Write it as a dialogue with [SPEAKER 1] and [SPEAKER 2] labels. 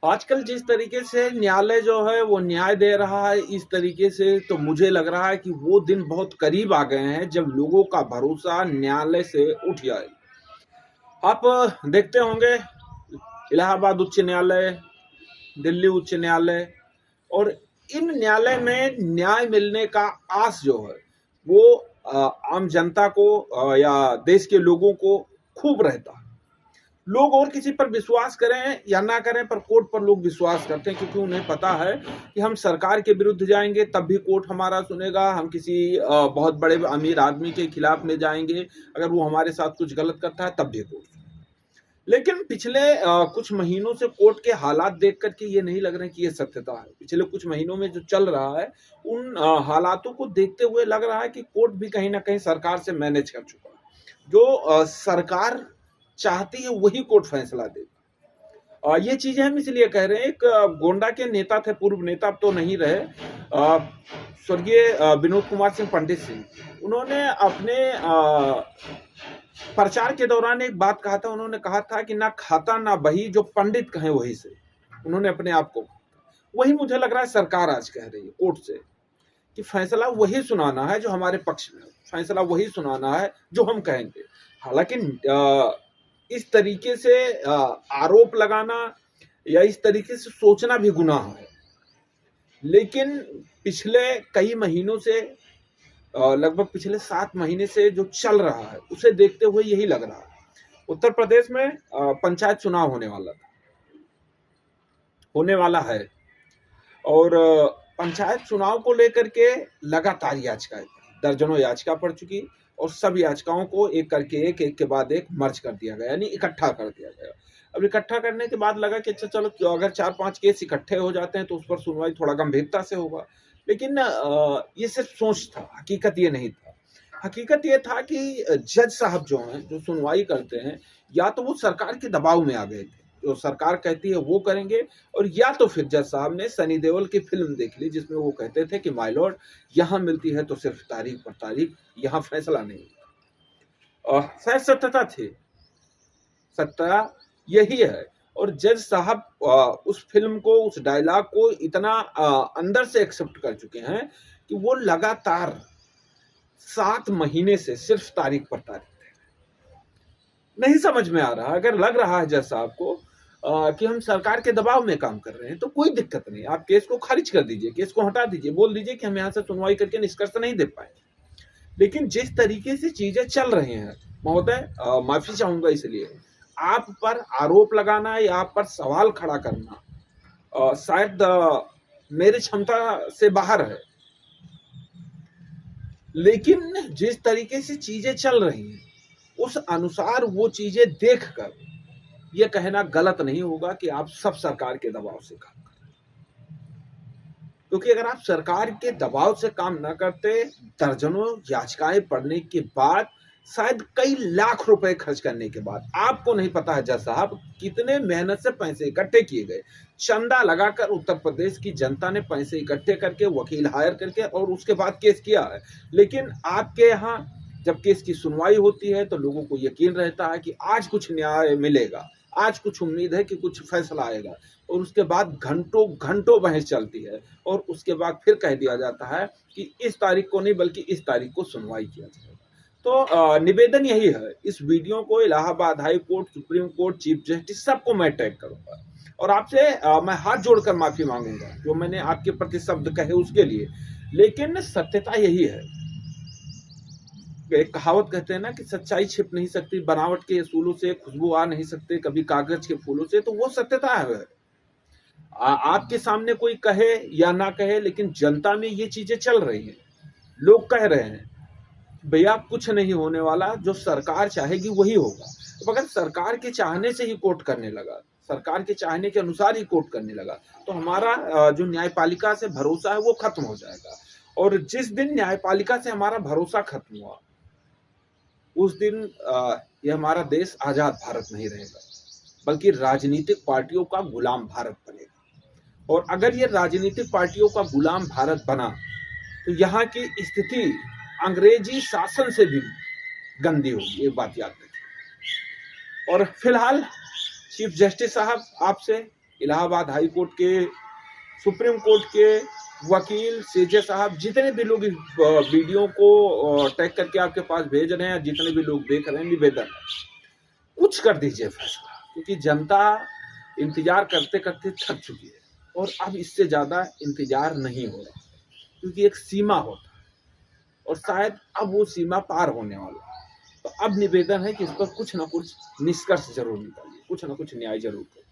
[SPEAKER 1] आजकल जिस तरीके से न्यायालय जो है वो न्याय दे रहा है, इस तरीके से तो मुझे लग रहा है कि वो दिन बहुत करीब आ गए हैं जब लोगों का भरोसा न्यायालय से उठ जाए। आप देखते होंगे इलाहाबाद उच्च न्यायालय, दिल्ली उच्च न्यायालय और इन न्यायालय में न्याय मिलने का आस जो है वो आम जनता को या देश के लोगों को खूब रहता है। लोग और किसी पर विश्वास करें या ना करें, पर कोर्ट पर लोग विश्वास करते हैं क्योंकि उन्हें पता है कि हम सरकार के विरुद्ध जाएंगे तब भी कोर्ट हमारा सुनेगा। हम किसी बहुत बड़े अमीर आदमी के खिलाफ में जाएंगे, अगर वो हमारे साथ कुछ गलत करता है तब भी कोर्ट। लेकिन पिछले कुछ महीनों से कोर्ट के हालात देख करके ये नहीं लग रहे कि ये सत्यता है। पिछले कुछ महीनों में जो चल रहा है उन हालातों को देखते हुए लग रहा है कि कोर्ट भी कहीं ना कहीं सरकार से मैनेज कर चुका है। जो सरकार चाहती है वही कोर्ट फैसला देगा। ये चीजें हम इसलिए कह रहे हैं, एक गोंडा के नेता थे, पूर्व नेता, अब तो नहीं रहे, स्वर्गीय विनोद कुमार सिंह पंडित सिंह। उन्होंने अपने प्रचार के दौरान एक बात कहा था। उन्होंने कहा था कि ना खाता ना बही, जो पंडित कहे वही से। उन्होंने अपने आप को, वही मुझे लग रहा है सरकार आज कह रही है कोर्ट से कि फैसला वही सुनाना है जो हमारे पक्ष में है, फैसला वही सुनाना है जो हम कहेंगे। हालांकि इस तरीके से आरोप लगाना या इस तरीके से सोचना भी गुनाह है, लेकिन पिछले कई महीनों से, लगभग पिछले 7 महीने से जो चल रहा है उसे देखते हुए यही लग रहा है। उत्तर प्रदेश में पंचायत चुनाव होने वाला है और पंचायत चुनाव को लेकर के लगातार याचिकाएं, दर्जनों याचिका पड़ चुकी और सब याचिकाओं को एक करके एक के बाद एक मर्ज कर दिया गया, यानी इकट्ठा कर दिया गया। अब इकट्ठा करने के बाद लगा कि अच्छा चलो अगर 4-5 केस इकट्ठे हो जाते हैं तो उस पर सुनवाई थोड़ा गंभीरता से होगा। लेकिन ये सिर्फ सोच था, हकीकत ये नहीं था। हकीकत ये था कि जज साहब जो हैं, जो सुनवाई करते हैं, या तो वो सरकार के दबाव में आ गए थे, जो सरकार कहती है वो करेंगे, और या तो फिर जज साहब ने सनी देओल की फिल्म देख ली जिसमें वो कहते थे कि माय लॉर्ड, यहाँ मिलती है तो सिर्फ तारीख पर तारीख, यहाँ फैसला नहीं। शायद सत्यता थी, सत्ता यही है। और जज साहब उस फिल्म को, उस डायलॉग को इतना अंदर से एक्सेप्ट कर चुके हैं कि वो लगातार 7 महीने से सिर्फ तारीख पर तारीख। नहीं समझ में आ रहा, अगर लग रहा है जज साहब को कि हम सरकार के दबाव में काम कर रहे हैं तो कोई दिक्कत नहीं, आप केस को खारिज कर दीजिए, केस को हटा दीजिए, बोल दीजिए कि हम यहाँ से सुनवाई करके निष्कर्ष नहीं दे पाए। लेकिन जिस तरीके से चीजें चल रही हैं महोदय, माफी चाहूंगा इसलिए, आप पर आरोप लगाना या आप पर सवाल खड़ा करना शायद मेरी क्षमता से बाहर है। लेकिन जिस तरीके से चीजें चल रही हैं उस अनुसार वो चीजें देखकर ये कहना गलत नहीं होगा कि आप सब सरकार के दबाव से काम करें, क्योंकि अगर आप सरकार के दबाव से काम न करते, दर्जनों याचिकाएं पढ़ने के बाद, शायद कई लाख रुपए खर्च करने के बाद, आपको नहीं पता है जज साहब कितने मेहनत से पैसे इकट्ठे किए गए, चंदा लगाकर उत्तर प्रदेश की जनता ने पैसे इकट्ठे करके, वकील हायर करके और उसके बाद केस किया है। लेकिन आपके यहाँ जब केस की सुनवाई होती है तो लोगों को यकीन रहता है कि आज कुछ न्याय मिलेगा, आज कुछ उम्मीद है कि कुछ फैसला आएगा, और उसके बाद घंटों घंटों बहस चलती है और उसके बाद फिर कह दिया जाता है कि इस तारीख को नहीं बल्कि इस तारीख को सुनवाई किया जाएगा। तो निवेदन यही है, इस वीडियो को Allahabad high court, supreme court, chief justice सबको मैं टैग करूंगा और आपसे मैं हाथ जोड़कर माफी मांगूंगा जो मैंने आपके प्रति शब्द कहे उसके लिए। लेकिन सत्यता यही है, एक कहावत कहते हैं ना कि सच्चाई छिप नहीं सकती, बनावट के असूलों से खुशबू आ नहीं सकते, कभी कागज के फूलों से, तो वो सत्यता है। आपके सामने कोई कहे या ना कहे, लेकिन जनता में ये चीजें चल रही हैं। लोग कह रहे हैं भैया कुछ नहीं होने वाला, जो सरकार चाहेगी वही होगा। तो अगर सरकार के चाहने से ही कोर्ट करने लगा, सरकार के चाहने के अनुसार ही कोर्ट करने लगा, तो हमारा जो न्यायपालिका से भरोसा है वो खत्म हो जाएगा। और जिस दिन न्यायपालिका से हमारा भरोसा खत्म हुआ उस दिन यह हमारा देश आजाद भारत नहीं रहेगा, बल्कि राजनीतिक पार्टियों का गुलाम भारत बनेगा। और अगर ये राजनीतिक पार्टियों का गुलाम भारत बना तो यहाँ की स्थिति अंग्रेजी शासन से भी गंदी होगी, ये बात याद रखिए। और फिलहाल चीफ जस्टिस साहब आपसे इलाहाबाद हाई कोर्ट के, सुप्रीम कोर्ट के वकील, सीजे साहब, जितने भी लोग इस वीडियो को टैग करके आपके पास भेज रहे हैं, जितने भी लोग देख रहे हैं, निवेदन है कुछ कर दीजिए फैसला, क्योंकि जनता इंतजार करते करते थक चुकी है और अब इससे ज्यादा इंतजार नहीं हो रहा, क्योंकि एक सीमा होता है और शायद अब वो सीमा पार होने वाला है। तो अब निवेदन है कि इस पर कुछ ना कुछ निष्कर्ष जरूर निकालिए, कुछ ना कुछ न्याय जरूर करिए।